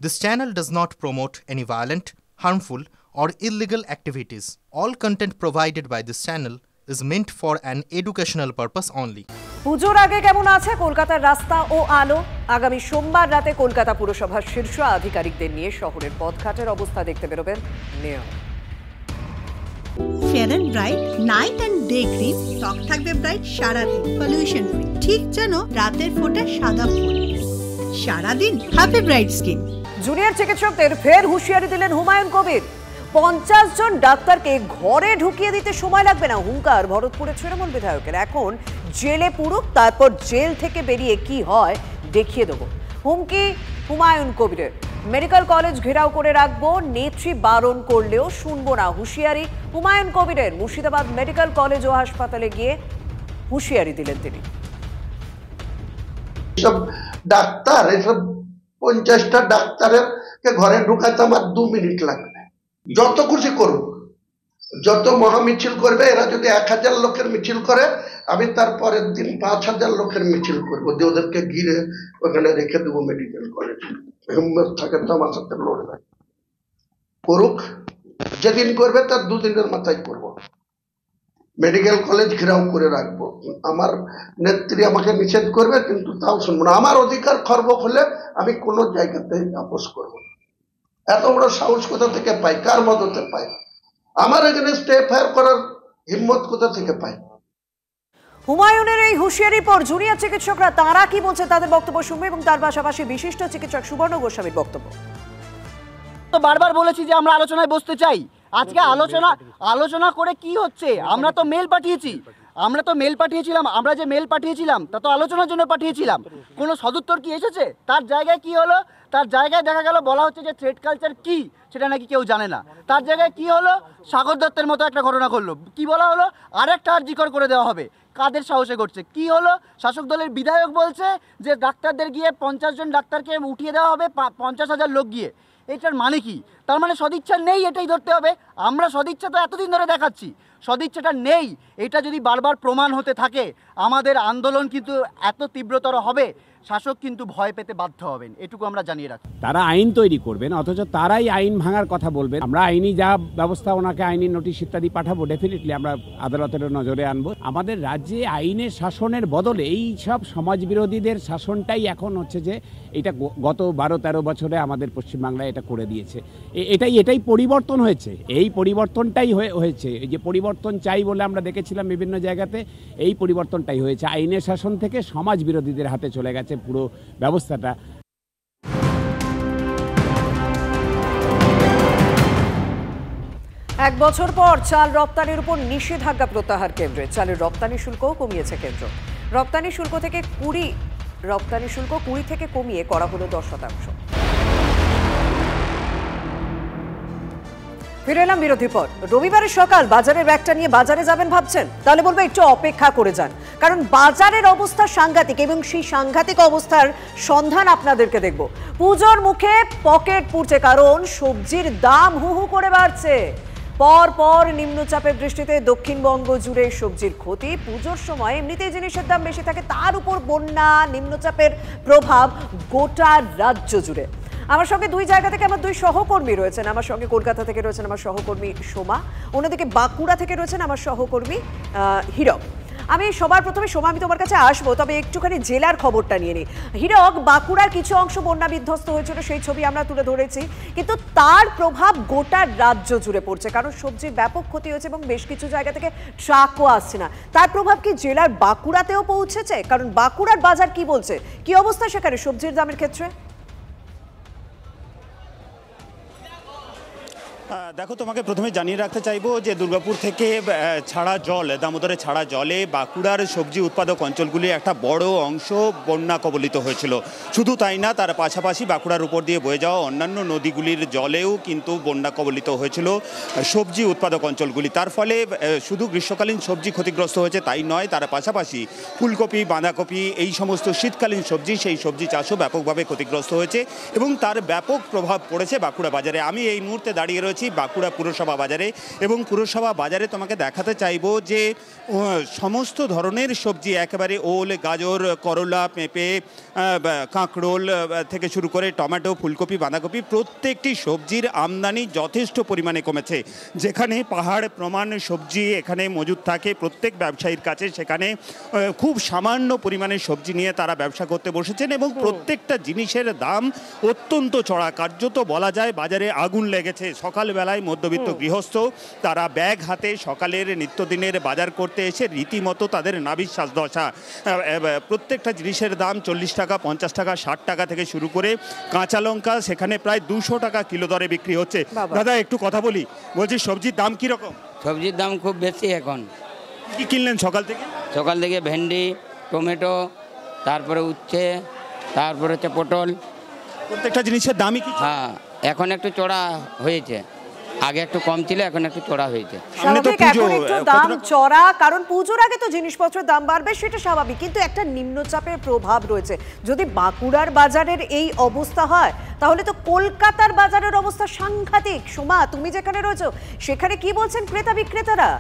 This channel does not promote any violent, harmful, or illegal activities. All content provided by this channel is meant for an educational purpose only. পুজোর আগে কেমন আছে কলকাতার রাস্তা ও আলো? আগামী সোমবার রাতে কলকাতা পুরসভার শীর্ষ আধিকারিকদের নিয়ে শহরের পথঘাটের অবস্থা দেখতে বেরোবেন mayor. Fair and bright night and day cream stock থাকবে ব্রাইট সারাদিন, পলিউশন ফ্রি, ঠিক যেন রাতের ফোঁটা সাদা ফুল। সারাদিন হ্যাপি ব্রাইট স্কিন। জুনিয়র চিকিৎসকদের ফের হুঁশিয়ারি দিলেন হুমায়ুন কবির। 50 জন ডাক্তারকে ঘরে ঢুকিয়ে দিতে সময় লাগবে না, হুঙ্কার ভরতপুরের তৃণমূল বিধায়কের। এখন জেলে পুরুক, তারপর জেল থেকে বেরিয়ে কি হয় দেখিয়ে দেবো, হুমকি হুমায়ুন কবিরের। মেডিকেল কলেজ ঘেরাও করে রাখবো, নেত্রী বারণ করলেও শুনবো না, হুঁশিয়ারি হুমায়ুন কবিরের। মুর্শিদাবাদ মেডিকেল কলেজ ও হাসপাতালে গিয়ে হুঁশিয়ারি দিলেন তিনি। সব ডাক্তার, এসব 50টা ডাক্তারের ঘরে ঢুকাতে আমার 2 মিনিট লাগবে। যত খুশি করুক, যত মহামিছিল করবে, এরা যদি 1000 লোকের মিছিল করে, আমি তারপরের দিন 5000 লোকের মিছিল করবো, যে ওদেরকে ঘিরে ওখানে রেখে দেবো মেডিকেল কলেজ। হিম্মত থাকে তো আমার সাথে লড়বে, করুক। যেদিন করবে তার 2 দিনের মাথায় করবো। মেডিকেল কলেজ ঘেরাও করে রাখবো। আমার নেত্রী আমাকে নিষেধ করবে, কিন্তু তাও শুনবো না। আমার অধিকার খর্ব হলে আমি কোনো জায়গাতে আপোষ করবো না। এত বড় সাহস কোথা থেকে পাই, কার মদতে পাই? আমার এগেনস্টে এফআইআর করার হিম্মত কোথা থেকে পাই? হুমায়ুনের এই হুঁশিয়ারির পর জুনিয়র চিকিৎসকরা তারা কি বলছে তাদের বক্তব্য শুনবে, এবং তার পাশাপাশি বিশিষ্ট চিকিৎসক সুবর্ণ গোস্বামীর বক্তব্য। তো বারবার বলেছি যে আমরা আলোচনায় বসতে চাই। আজকে আলোচনা করে কি হচ্ছে? আমরা তো মেল পাঠিয়েছিলাম। আমরা যে মেল পাঠিয়েছিলাম তা তো আলোচনার জন্য পাঠিয়েছিলাম। কোনো সদুত্তর কি এসেছে? তার জায়গায় কি হলো? তার জায়গায় দেখা গেল বলা হচ্ছে যে থ্রেড কালচার কি সেটা নাকি কেউ জানে না। তার জায়গায় কি হলো? সাগর দত্তের মতো একটা ঘটনা করলো। কি বলা হলো? আরেকটা আরজিকর করে দেওয়া হবে। কাদের সাহসে করছে? কি হলো? শাসক দলের বিধায়ক বলছে যে ডাক্তারদের গিয়ে 50 জন ডাক্তারকে উঠিয়ে দেওয়া হবে, 50,000 লোক গিয়ে। এটার মানে কি? তার মানে সদিচ্ছা নেই, এটাই ধরতে হবে। আমরা সদিচ্ছা তো এতদিন ধরে দেখাচ্ছি, সদিচ্ছাটা নেই। এটা যদি বারবার প্রমাণ হতে থাকে, আমাদের আন্দোলন কিন্তু এত তীব্রতর হবে, শাসক কিন্তু ভয় পেতে বাধ্য হবেন, এটুকু আমরা জানিয়ে রাখি। তারা আইন তৈরি করবেন, অথচ তারাই আইন ভাঙার কথা বলবেন। আমরা আইনি যা ব্যবস্থা, ওনাকে আইনি নোটিশ ইত্যাদি পাঠাবো, ডেফিনেটলি আমরা আদালতের নজরে আনবো। আমাদের রাজ্যে আইনের শাসনের বদলে এই সব সমাজবিরোধীদের শাসনটাই এখন হচ্ছে যে এটা গত 12-13 বছরে আমাদের পশ্চিমবাংলায় এটা করে দিয়েছে। এটাই পরিবর্তন হয়েছে। এই পরিবর্তনটাই হয়েছে। এই যে পরিবর্তন চাই বলে আমরা দেখেছিলাম বিভিন্ন জায়গাতে, এই পরিবর্তনটাই হয়েছে। আইনের শাসন থেকে সমাজ বিরোধীদের হাতে চলে গেছে পুরো ব্যবস্থাটা। 1 বছর পর চাল রপ্তানির উপর নিষেধাজ্ঞা প্রত্যাহার কেন্দ্রের। চালের রপ্তানি শুল্কও কমিয়েছে কেন্দ্র। রপ্তানি শুল্ক থেকে 20 থেকে কমিয়ে করা হলো 10%। ফিরে এলাম বিরতির পর। রবিবারের সকাল বাজারের ব্যাগটা নিয়ে বাজারে যাবেন ভাবছেন? তাহলে বলবো একটু অপেক্ষা করে যান, কারণ বাজারের অবস্থা সাংঘাতিক, এবং সেই সাংঘাতিক অবস্থার সন্ধান আপনাদেরকে দেখব। পুজোর মুখে পকেট পুড়ছে, কারণ সবজির দাম হু হু করে বাড়ছে। পর নিম্নচাপের দৃষ্টিতে দক্ষিণবঙ্গ জুড়ে সবজির ক্ষতি। পুজোর সময় এমনিতেই জিনিসের দাম বেশি থাকে, তার উপর বন্যা, নিম্নচাপের প্রভাব গোটা রাজ্য জুড়ে। আমার সঙ্গে 2 জায়গা থেকে আমার 2 সহকর্মী রয়েছেন। আমার সঙ্গে কলকাতা থেকে রয়েছেন আমার সহকর্মী সোমা, অন্যদিকে বাঁকুড়া থেকে রয়েছেন আমার সহকর্মী হীরক। আমি সবার প্রথমে সোমা, আমি তোমার কাছে আসবো, তবে একটুখানি জেলার খবরটা নিয়ে নিই। হীরক, বাঁকুড়ার কিছু অংশ বন্যা বিধ্বস্ত হয়েছিল, সেই ছবি আমরা তুলে ধরেছি, কিন্তু তার প্রভাব গোটা রাজ্য জুড়ে পড়ছে, কারণ সবজির ব্যাপক ক্ষতি হয়েছে এবং বেশ কিছু জায়গা থেকে ট্রাকও আসছে না। তার প্রভাব কি জেলার বাঁকুড়াতেও পৌঁছেছে? কারণ বাঁকুড়ার বাজার কি বলছে, কি অবস্থা সেখানে সবজির দামের ক্ষেত্রে? দেখো, তোমাকে প্রথমে জানিয়ে রাখতে চাইবো যে দুর্গাপুর থেকে ছাড়া জল, দামোদরে ছাড়া জলে বাঁকুড়ার সবজি উৎপাদক অঞ্চলগুলি একটা বড় অংশ বন্যা কবলিত হয়েছিল। শুধু তাই না, তার পাশাপাশি বাঁকুড়ার উপর দিয়ে বয়ে যাওয়া অন্যান্য নদীগুলির জলেও কিন্তু বন্যা কবলিত হয়েছিল সবজি উৎপাদক অঞ্চলগুলি। তার ফলে শুধু গ্রীষ্মকালীন সবজি ক্ষতিগ্রস্ত হয়েছে তাই নয়, তার পাশাপাশি ফুলকপি, বাঁধাকপি, এই সমস্ত শীতকালীন সবজি, সেই সবজি চাষও ব্যাপকভাবে ক্ষতিগ্রস্ত হয়েছে এবং তার ব্যাপক প্রভাব পড়েছে বাঁকুড়া বাজারে। আমি এই মুহূর্তে দাঁড়িয়ে রয়েছি রয়েছি বাঁকুড়া পুরসভা বাজারে, এবং পুরসভা বাজারে তোমাকে দেখাতে চাইবো যে সমস্ত ধরনের সবজি, একেবারে ওল, গাজর, করলা, পেঁপে, কাঁকরোল থেকে শুরু করে টমেটো, ফুলকপি, বাঁধাকপি, প্রত্যেকটি সবজির আমদানি যথেষ্ট পরিমাণে কমেছে। যেখানে পাহাড় প্রমাণ সবজি এখানে মজুদ থাকে প্রত্যেক ব্যবসায়ীর কাছে, সেখানে খুব সামান্য পরিমাণে সবজি নিয়ে তারা ব্যবসা করতে বসেছেন, এবং প্রত্যেকটা জিনিসের দাম অত্যন্ত চড়া। কার্যত বলা যায় বাজারে আগুন লেগেছে। সকালবেলায় মধ্যবিত্ত গৃহস্থ তারা ব্যাগ হাতে সকালের নিত্যদিনের বাজার করতে এসে রীতিমতো তাদের নাভিশ্বাস দশা। প্রত্যেকটা জিনিসের দাম 40 টাকা, 50 টাকা, 60 টাকা থেকে শুরু করে কাঁচা লঙ্কা সেখানে প্রায় 200 টাকা কিলো দরে বিক্রি হচ্ছে। দাদা একটু কথা বলি, বলছি সবজির দাম কীরকম? সবজির দাম খুব বেশি এখন। কি কিনলেন সকাল থেকে? সকাল থেকে ভেন্ডি, টমেটো, তারপরে উচ্ছে, তারপরে হচ্ছে পটল। প্রত্যেকটা জিনিসের দামই কি? হ্যাঁ, এখন একটু চড়া হয়েছে, আগে একটু কম ছিল, এখন একটু চড়া হয়েছে। স্বাভাবিক, এখন একটু দাম চড়া, কারণ পুজোর আগে তো জিনিসপত্রের দাম বাড়বে, সেটা স্বাভাবিক, কিন্তু একটা নিম্নচাপের প্রভাব রয়েছে। যদি বাঁকুড়ার বাজারের এই অবস্থা হয় তাহলে তো কলকাতার বাজারের অবস্থা সাংঘাতিক। সোমা, তুমি যেখানে রয়েছো সেখানে কি বলছেন ক্রেতা বিক্রেতারা?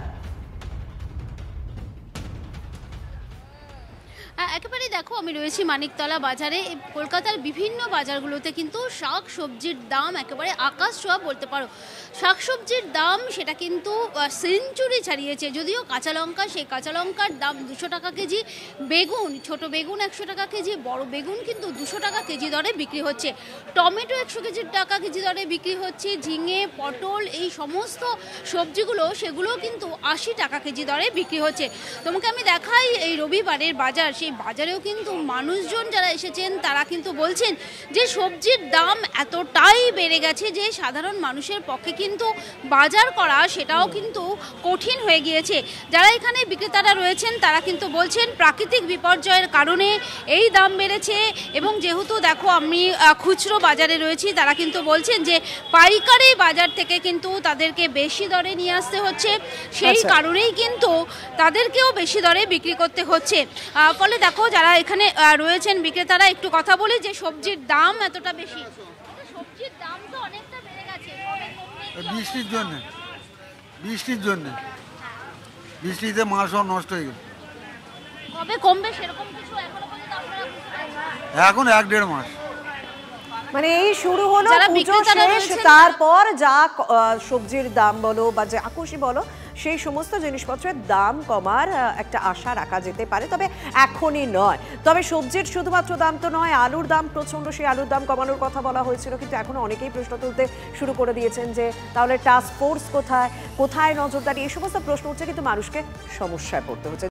একেবারে দেখো, আমি রয়েছি মানিকতলা বাজারে। কলকাতার বিভিন্ন বাজারগুলোতে কিন্তু শাক সবজির দাম একেবারে আকাশ ছোঁয়া বলতে পারো। শাক সবজির দাম সেটা কিন্তু সেঞ্চুরি ছাড়িয়েছে। যদিও কাঁচা লঙ্কা, সেই কাঁচা লঙ্কার দাম 200 টাকা কেজি, বেগুন, ছোট বেগুন 100 টাকা কেজি, বড় বেগুন কিন্তু 200 টাকা কেজি দরে বিক্রি হচ্ছে। টমেটো 100 টাকা কেজি দরে বিক্রি হচ্ছে। ঝিঙে, পটল, এই সমস্ত সবজিগুলো সেগুলো কিন্তু 80 টাকা কেজি দরে বিক্রি হচ্ছে। তোমাকে আমি দেখাই এই রবিবারের বাজার, সেই বাজারেও কিন্তু মানুষজন যারা এসেছেন তারা কিন্তু বলছেন যে সবজির দাম এতটাই বেড়ে গেছে যে সাধারণ মানুষের পক্ষে কিন্তু বাজার করা সেটাও কিন্তু কঠিন হয়ে গিয়েছে। যারা এখানে বিক্রেতারা রয়েছেন তারা কিন্তু বলছেন প্রাকৃতিক বিপর্যয়ের কারণে এই দাম বেড়েছে, এবং যেহেতু দেখো আমি খুচরো বাজারে রয়েছি, তারা কিন্তু বলছেন যে পাইকারি বাজার থেকে কিন্তু তাদেরকে বেশি দরে নিয়ে আসতে হচ্ছে, সেই কারণেই কিন্তু তাদেরকেও বেশি দরে বিক্রি করতে হচ্ছে। ফলে দেখো যারা এখানে রয়েছেন বিক্রেতারা, একটু কথা বলি যে সবজির দাম এতটা বেশি, সবজির দাম তো অনেকটা বেড়ে গেছে। বৃষ্টিতে মাল সব নষ্ট হয়ে গেছে। কবে কমবে সেরকম কিছু এখনো পর্যন্ত আপনারা বুঝতে পারেন? এখন 1-1.5 মাস। মানে এই শুরু হলো পুজো শেষ, তারপর যা সবজির দাম বলো বা যা খুশি বলো সেই সমস্ত জিনিসপত্রের দাম কমার একটা আশা রাখা যেতে পারে, তবে এখনই নয়। তবে সবজির শুধুমাত্র দাম তো নয়, আলুর দাম প্রচণ্ড, সেই আলুর দাম কমানোর কথা বলা হয়েছিল, কিন্তু এখনও অনেকেই প্রশ্ন তুলতে শুরু করে দিয়েছেন যে তাহলে টাস্ক ফোর্স কোথায়, কোথায় নজরদারি, এই সমস্ত প্রশ্ন উঠছে, কিন্তু মানুষকে সমস্যায় পড়তে হচ্ছে।